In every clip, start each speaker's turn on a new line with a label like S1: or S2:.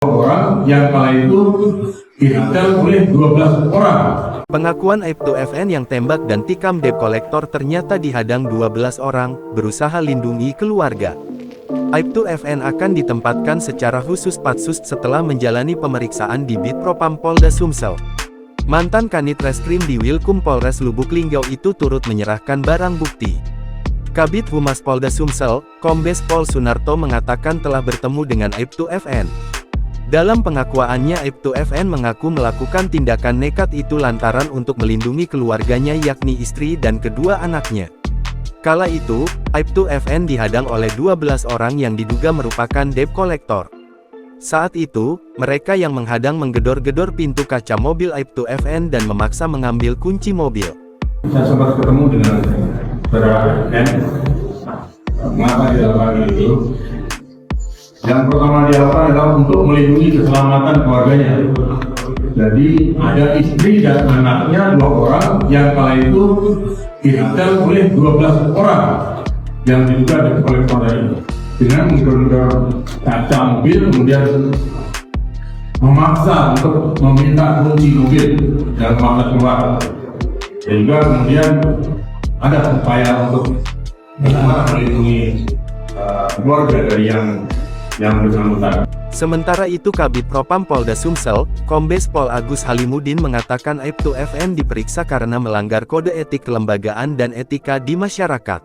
S1: orang yang kala itu dihotel oleh 12 orang.
S2: Pengakuan Aibtu FN yang tembak dan tikam debt collector ternyata dihadang 12 orang, berusaha lindungi keluarga. Aibtu FN akan ditempatkan secara khusus Patsus setelah menjalani pemeriksaan di Bitpropam Polda Sumsel. Mantan Kanit Reskrim di Wilkum Polres Lubuk Linggau itu turut menyerahkan barang bukti. Kabid Humas Polda Sumsel, Kombes Pol Sunarto mengatakan telah bertemu dengan Aibtu FN. Dalam pengakuannya Aibtu FN mengaku melakukan tindakan nekat itu lantaran untuk melindungi keluarganya yakni istri dan kedua anaknya. Kala itu, Aibtu FN dihadang oleh 12 orang yang diduga merupakan debt collector. Saat itu, mereka yang menghadang menggedor-gedor pintu kaca mobil Aibtu FN dan memaksa mengambil kunci mobil.
S1: Saya sempat ketemu dengan saudara N. Mengapa dilakukan itu? Yang pertama dilakukan adalah untuk melindungi keselamatan keluarganya. Jadi ada istri dan anaknya 2 orang yang kala itu dihotel oleh 12 orang yang diduga debt collector ini. Dengan menggedor kaca mobil kemudian memaksa untuk meminta kunci mobil dan memaksa keluar. Sehingga kemudian ada upaya untuk melindungi keluarga dari yang bersangkutan.
S2: Sementara itu Kabid Propam Polda Sumsel, Kombes Pol Agus Halimudin mengatakan Aibtu FN diperiksa karena melanggar kode etik kelembagaan dan etika di masyarakat.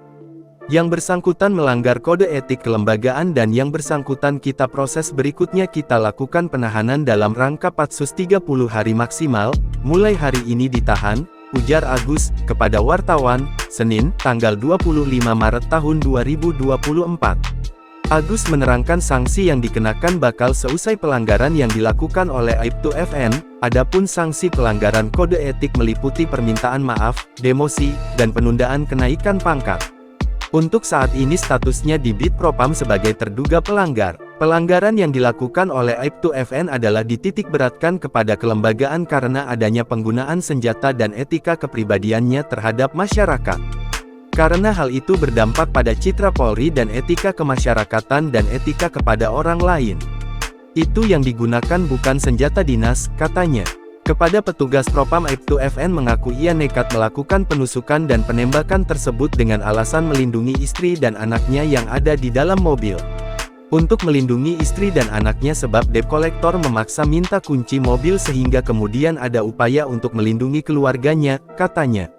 S2: Yang bersangkutan melanggar kode etik kelembagaan dan yang bersangkutan kita proses berikutnya kita lakukan penahanan dalam rangka Patsus 30 hari maksimal, mulai hari ini ditahan, ujar Agus, kepada wartawan, Senin, tanggal 25 Maret tahun 2024. Agus menerangkan sanksi yang dikenakan bakal seusai pelanggaran yang dilakukan oleh Aibtu FN, adapun sanksi pelanggaran kode etik meliputi permintaan maaf, demosi, dan penundaan kenaikan pangkat. Untuk saat ini statusnya di Bitpropam sebagai terduga pelanggar. Pelanggaran yang dilakukan oleh Aibtu FN adalah dititik beratkan kepada kelembagaan karena adanya penggunaan senjata dan etika kepribadiannya terhadap masyarakat. Karena hal itu berdampak pada citra Polri dan etika kemasyarakatan dan etika kepada orang lain. Itu yang digunakan bukan senjata dinas, katanya. Kepada petugas Propam Aibtu FN mengaku ia nekat melakukan penusukan dan penembakan tersebut dengan alasan melindungi istri dan anaknya yang ada di dalam mobil. Untuk melindungi istri dan anaknya sebab debt collector memaksa minta kunci mobil sehingga kemudian ada upaya untuk melindungi keluarganya, katanya.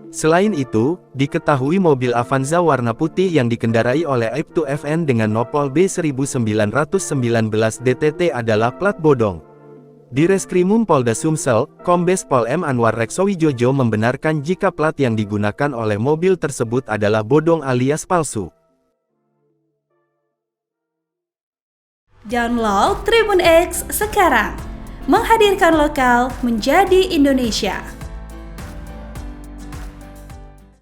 S2: Selain itu, diketahui mobil Avanza warna putih yang dikendarai oleh Aibtu FN dengan nopol B1919 DTT adalah plat bodong. Di Reskrimum Polda Sumsel, Kombes Pol M. Anwar Reksowijojo membenarkan jika plat yang digunakan oleh mobil tersebut adalah bodong alias palsu.
S3: Download Tribun X sekarang, menghadirkan lokal menjadi Indonesia.